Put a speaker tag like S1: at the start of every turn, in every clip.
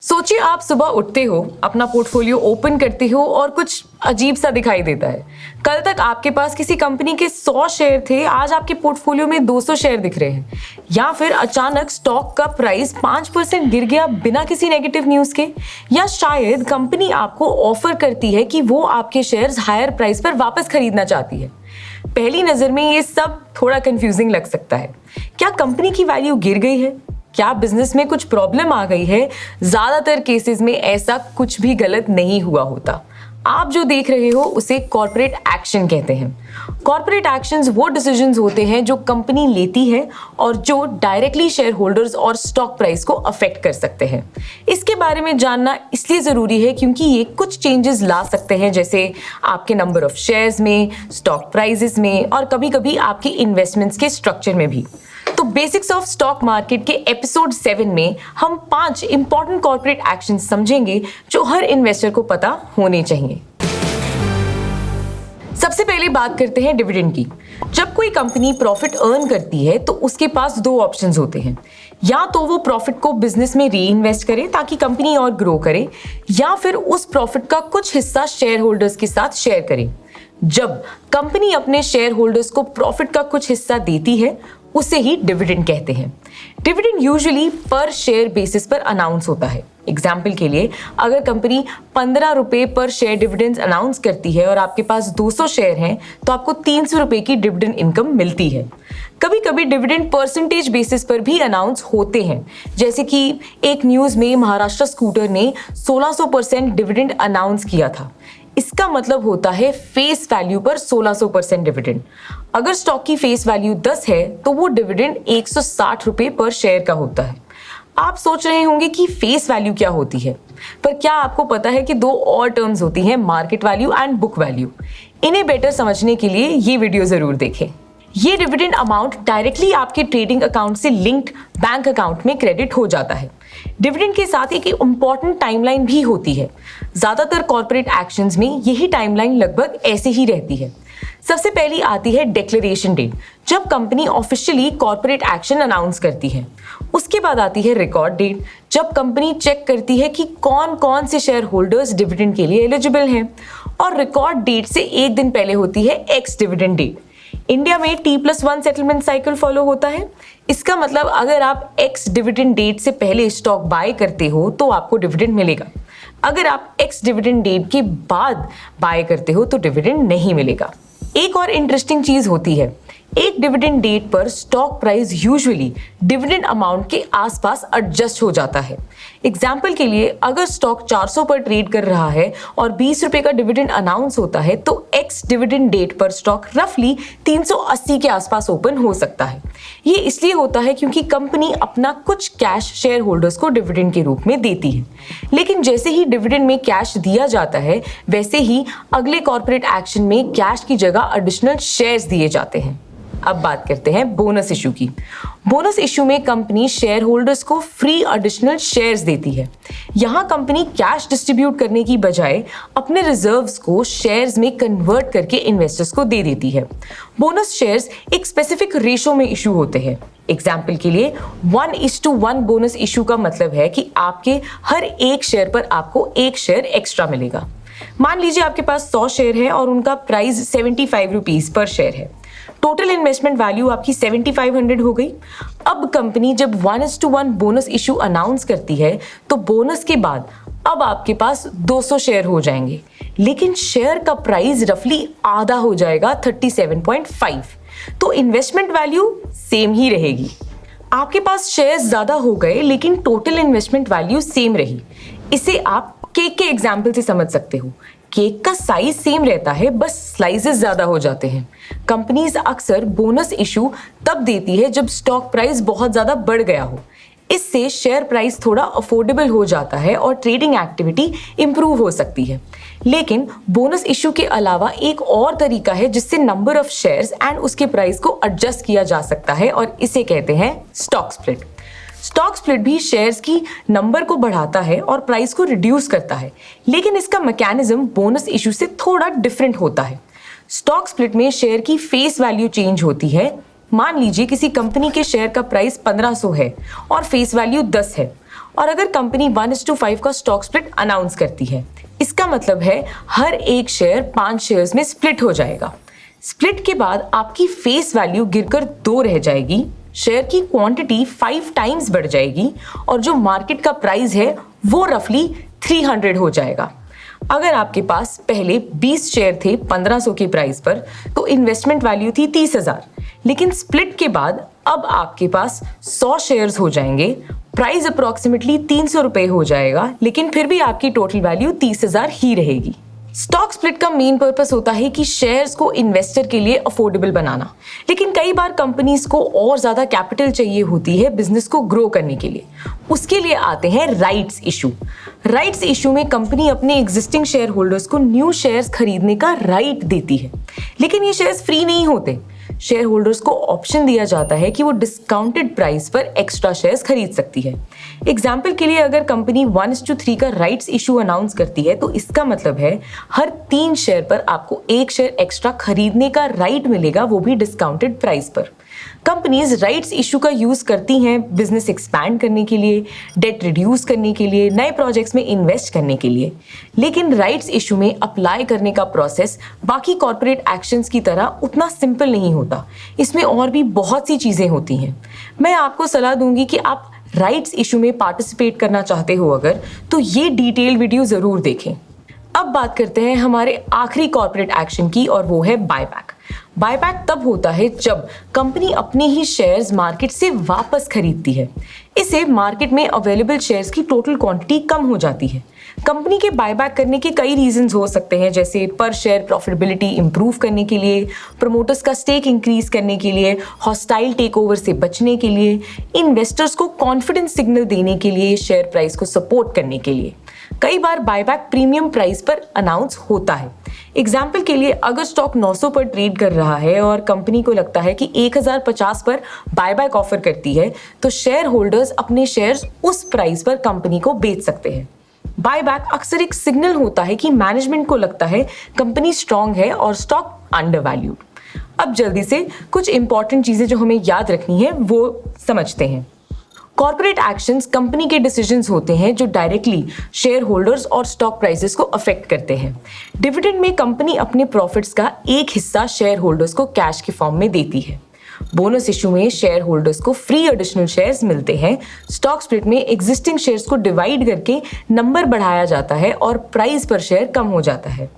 S1: सोचिए आप सुबह उठते हो, अपना पोर्टफोलियो ओपन करते हो और कुछ अजीब सा दिखाई देता है। कल तक आपके पास किसी कंपनी के 100 शेयर थे, आज आपके पोर्टफोलियो में 200 शेयर दिख रहे हैं। या फिर अचानक स्टॉक का प्राइस 5% गिर गया बिना किसी नेगेटिव न्यूज के। या शायद कंपनी आपको ऑफर करती है कि वो आपके शेयर्स हायर प्राइस पर वापस खरीदना चाहती है। पहली नजर में ये सब थोड़ा कंफ्यूजिंग लग सकता है। क्या कंपनी की वैल्यू गिर गई है? क्या बिजनेस में कुछ प्रॉब्लम आ गई है? ज्यादातर केसेस में ऐसा कुछ भी गलत नहीं हुआ होता। आप जो देख रहे हो उसे कॉर्पोरेट एक्शन कहते हैं। कॉर्पोरेट एक्शंस वो डिसीजंस होते हैं जो कंपनी लेती है और जो डायरेक्टली शेयर होल्डर्स और स्टॉक प्राइस को अफेक्ट कर सकते हैं। इसके बारे में जानना इसलिए जरूरी है क्योंकि ये कुछ चेंजेस ला सकते हैं, जैसे आपके नंबर ऑफ शेयर्स में, स्टॉक प्राइसेस में और कभी-कभी आपकी इन्वेस्टमेंट्स के स्ट्रक्चर में भी। तो बेसिक्स ऑफ स्टॉक मार्केट के एपिसोड 7 में हम 5 इंपॉर्टेंट कॉर्पोरेट एक्शन समझेंगे जो हर इन्वेस्टर को पता होने चाहिए। सबसे पहले बात करते हैं डिविडेंड की। जब कोई कंपनी प्रॉफिट अर्न करती है तो उसके पास 2 ऑप्शंस होते हैं। या तो वो प्रॉफिट को बिजनेस में री इन्वेस्ट करे ताकि कंपनी और ग्रो करे, या फिर उस प्रॉफिट का कुछ हिस्सा शेयर होल्डर्स के साथ शेयर करे। जब कंपनी अपने शेयर होल्डर्स को प्रॉफिट का कुछ हिस्सा देती है उसे ही डिविडेंड कहते हैं। डिविडेंड यूजुअली पर शेयर बेसिस पर अनाउंस होता है। एग्जाम्पल के लिए, अगर कंपनी 15 रुपए पर शेयर डिविडेंड अनाउंस करती है और आपके पास 200 शेयर हैं तो आपको 300 रुपए की डिविडेंड इनकम मिलती है। कभी कभी डिविडेंड परसेंटेज बेसिस पर भी अनाउंस होते हैं, जैसे कि एक न्यूज में महाराष्ट्र स्कूटर ने 1600% डिविडेंड अनाउंस किया था। इसका मतलब होता है फेस वैल्यू पर 1600% डिविडेंड। अगर स्टॉक की फेस वैल्यू 10 है तो वो डिविडेंड 160 रुपए पर शेयर का होता है। आप सोच रहे होंगे कि फेस वैल्यू क्या होती है, पर क्या आपको पता है कि 2 और टर्म्स होती हैं, market value and book value. इन्हें बेटर समझने के लिए ये वीडियो जरूर देखें। ये डिविडेंड अमाउंट डायरेक्टली आपके ट्रेडिंग अकाउंट से लिंक्ड बैंक अकाउंट में क्रेडिट हो जाता है। डिविडेंड के साथ एक इंपॉर्टेंट टाइमलाइन भी होती है। ज्यादातर कॉर्पोरेट एक्शंस में यही टाइमलाइन लगभग ऐसे ही रहती है। सबसे पहली आती है डिक्लेरेशन डेट, जब company officially corporate action announce करती है। उसके बाद आती है रिकॉर्ड डेट, जब कंपनी चेक करती है कि कौन कौन से शेयर होल्डर्स डिविडेंड के लिए एलिजिबल हैं। और रिकॉर्ड डेट से एक दिन पहले होती है एक्स डिविडेंड डेट। इंडिया में T+1 सेटलमेंट साइकिल फॉलो होता है। इसका मतलब अगर आप एक्स डिविडेंड डेट से पहले स्टॉक बाय करते हो तो आपको डिविडेंड मिलेगा। अगर आप एक्स डिविडेंड डेट के बाद बाय करते हो तो डिविडेंड नहीं मिलेगा। एक और इंटरेस्टिंग चीज होती है, एक डिविडेंड डेट पर stock price usually dividend amount के आसपास एडजस्ट हो जाता है। एग्जाम्पल के लिए, अगर स्टॉक 400 पर ट्रेड कर रहा है और 20 रुपए का डिविडेंड अनाउंस होता है तो एक्स डिविडेंड डेट पर स्टॉक रफली 380 के आसपास ओपन हो सकता है। ये इसलिए होता है क्योंकि कंपनी अपना कुछ कैश शेयर होल्डर्स को डिविडेंड के रूप में देती है। लेकिन जैसे ही डिविडेंड में कैश दिया जाता है वैसे ही अगले कॉर्पोरेट एक्शन में कैश की जगह एडिशनल शेयर्स दिए जाते हैं। अब बात करते हैं बोनस इशू की। बोनस इशू में कंपनी शेयर होल्डर्स को फ्री एडिशनल शेयर्स देती है। यहाँ कंपनी कैश डिस्ट्रीब्यूट करने की बजाय अपने रिजर्व्स को शेयर्स में कन्वर्ट करके इन्वेस्टर्स को दे देती है। बोनस शेयर्स एक स्पेसिफिक रेशो में इशू होते हैं। एग्जाम्पल के लिए, 1:1 बोनस इशू का मतलब है कि आपके हर एक शेयर पर आपको 1 शेयर एक्स्ट्रा मिलेगा। मान लीजिए आपके पास 100 शेयर है और उनका प्राइस 75 रुपीज पर शेयर है। टोटल इन्वेस्टमेंट वैल्यू आपकी 7500 हो गई। अब कंपनी जब 1:1 बोनस इशू अनाउंस करती है तो बोनस के बाद अब आपके पास 200 शेयर हो जाएंगे, लेकिन शेयर का प्राइस रफली आधा हो जाएगा, 37.5। तो इन्वेस्टमेंट वैल्यू सेम ही रहेगी। आपके पास शेयर्स ज्यादा हो गए लेकिन टोटल इन्वेस्टमेंट वैल्यू सेम रही। इसे आप केक के एग्जाम्पल से समझ सकते हो। केक का साइज सेम रहता है, बस स्लाइसेस ज्यादा हो जाते हैं। कंपनीज अक्सर बोनस इशू तब देती है जब स्टॉक प्राइस बहुत ज्यादा बढ़ गया हो। इससे शेयर प्राइस थोड़ा अफोर्डेबल हो जाता है और ट्रेडिंग एक्टिविटी इंप्रूव हो सकती है। लेकिन बोनस इशू के अलावा एक और तरीका है जिससे नंबर ऑफ शेयर्स एंड उसके प्राइस को एडजस्ट किया जा सकता है और इसे कहते हैं स्टॉक स्प्लिट। स्टॉक स्प्लिट भी शेयर्स की नंबर को बढ़ाता है और प्राइस को रिड्यूस करता है, लेकिन इसका मैकेनिज्म बोनस इशू से थोड़ा डिफरेंट होता है। स्टॉक स्प्लिट में शेयर की फेस वैल्यू चेंज होती है। मान लीजिए किसी कंपनी के शेयर का प्राइस 1500 है और फेस वैल्यू 10 है और अगर कंपनी 1:5 का स्टॉक स्प्लिट अनाउंस करती है, इसका मतलब है हर एक शेयर 5 शेयर्स में स्प्लिट हो जाएगा। स्प्लिट के बाद आपकी फेस वैल्यू गिरकर 2 रह जाएगी, शेयर की क्वांटिटी 5 टाइम्स बढ़ जाएगी और जो मार्केट का प्राइस है वो रफली 300 हो जाएगा। अगर आपके पास पहले 20 शेयर थे 1500 के प्राइस पर तो इन्वेस्टमेंट वैल्यू थी 30,000, लेकिन स्प्लिट के बाद अब आपके पास 100 शेयर्स हो जाएंगे, प्राइस अप्रोक्सीमेटली 300 रुपए हो जाएगा, लेकिन फिर भी आपकी टोटल वैल्यू 30,000 ही रहेगी। स्टॉक स्प्लिट का मेन पर्पस होता है कि शेयर्स को इन्वेस्टर के लिए अफोर्डेबल बनाना, लेकिन कई बार कंपनीज को और ज्यादा कैपिटल चाहिए होती है बिजनेस को ग्रो करने के लिए। उसके लिए आते हैं राइट्स इशू। राइट्स इशू में कंपनी अपने एग्जिस्टिंग शेयर होल्डर्स को न्यू शेयर्स खरीदने का राइट देती है, लेकिन ये शेयर्स फ्री नहीं होते। शेयर होल्डर्स को ऑप्शन दिया जाता है कि वो डिस्काउंटेड प्राइस पर एक्स्ट्रा शेयर्स खरीद सकती है। एग्जाम्पल के लिए अगर कंपनी 1:3 का राइट्स इशू अनाउंस करती है तो इसका मतलब है हर 3 शेयर पर आपको 1 शेयर एक्स्ट्रा खरीदने का राइट मिलेगा, वो भी डिस्काउंटेड प्राइस पर। कंपनीज राइट्स इशू का यूज करती हैं बिजनेस एक्सपैंड करने के लिए, डेट रिड्यूस करने के लिए, नए प्रोजेक्ट्स में इन्वेस्ट करने के लिए। लेकिन राइट्स इशू में अप्लाई करने का प्रोसेस बाकी कॉर्पोरेट एक्शंस की तरह उतना सिंपल नहीं होता। इसमें और भी बहुत सी चीजें होती हैं। मैं आपको सलाह दूंगी कि आप राइट्स इशू में पार्टिसिपेट करना चाहते हो अगर, तो ये डिटेल वीडियो जरूर देखें। अब बात करते हैं हमारे आखिरी कॉर्पोरेट एक्शन की, और वो है बायबैक। बायबैक तब होता है जब कंपनी अपने ही शेयर्स मार्केट से वापस खरीदती है। इससे मार्केट में अवेलेबल शेयर्स की टोटल क्वांटिटी कम हो जाती है। कंपनी के बायबैक करने के कई रीजंस हो सकते हैं, जैसे पर शेयर प्रॉफिटेबिलिटी इंप्रूव करने के लिए, प्रमोटर्स का स्टेक इंक्रीज करने के लिए, हॉस्टाइल टेकओवर से बचने के लिए, इन्वेस्टर्स को कॉन्फिडेंस सिग्नल देने के लिए, शेयर प्राइस को सपोर्ट करने के लिए। कई बार बायबैक प्रीमियम प्राइस पर अनाउंस होता है। एग्जाम्पल के लिए अगर स्टॉक 900 पर ट्रेड कर रहा है और कंपनी को लगता है कि 1050 पर बायबैक ऑफर करती है, तो शेयर होल्डर्स अपने शेयर्स उस प्राइस पर कंपनी को बेच सकते हैं। बायबैक अक्सर एक सिग्नल होता है कि मैनेजमेंट को लगता है कंपनी स्ट्रांग है और स्टॉक अंडरवैल्यूड। अब जल्दी से कुछ इंपॉर्टेंट चीजें जो हमें याद रखनी है वो समझते हैं। कॉर्पोरेट एक्शंस कंपनी के डिसीजंस होते हैं जो डायरेक्टली शेयर होल्डर्स और स्टॉक प्राइसेस को अफेक्ट करते हैं। डिविडेंड में कंपनी अपने प्रॉफिट्स का एक हिस्सा शेयर होल्डर्स को कैश के फॉर्म में देती है। बोनस इशू में शेयर होल्डर्स को फ्री एडिशनल शेयर्स मिलते हैं। स्टॉक स्प्लिट में एग्जिस्टिंग शेयर्स को डिवाइड करके नंबर बढ़ाया जाता है और प्राइस पर शेयर कम हो जाता है।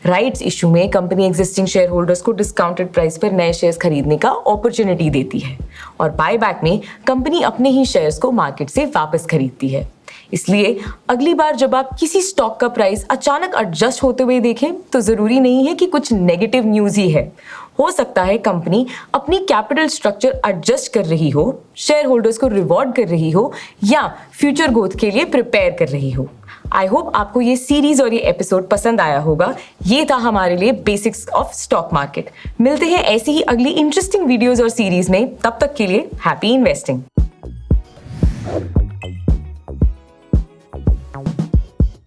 S1: राइट्स इशू में कंपनी एग्जिस्टिंग शेयर होल्डर्स को डिस्काउंटेड प्राइस पर नए शेयर्स खरीदने का अपॉर्चुनिटी देती है, और बायबैक में कंपनी अपने ही शेयर्स को मार्केट से वापस खरीदती है। इसलिए अगली बार जब आप किसी स्टॉक का प्राइस अचानक एडजस्ट होते हुए देखें तो जरूरी नहीं है कि कुछ नेगेटिव न्यूज ही है। हो सकता है कंपनी अपनी कैपिटल स्ट्रक्चर एडजस्ट कर रही हो, शेयर होल्डर्स को रिवॉर्ड कर रही हो, या फ्यूचर ग्रोथ के लिए प्रिपेयर कर रही हो। आई होप आपको ये सीरीज और ये एपिसोड पसंद आया होगा। ये था हमारे लिए बेसिक्स ऑफ स्टॉक मार्केट। मिलते हैं ऐसी ही अगली इंटरेस्टिंग वीडियोस और सीरीज में। तब तक के लिए हैप्पी इन्वेस्टिंग।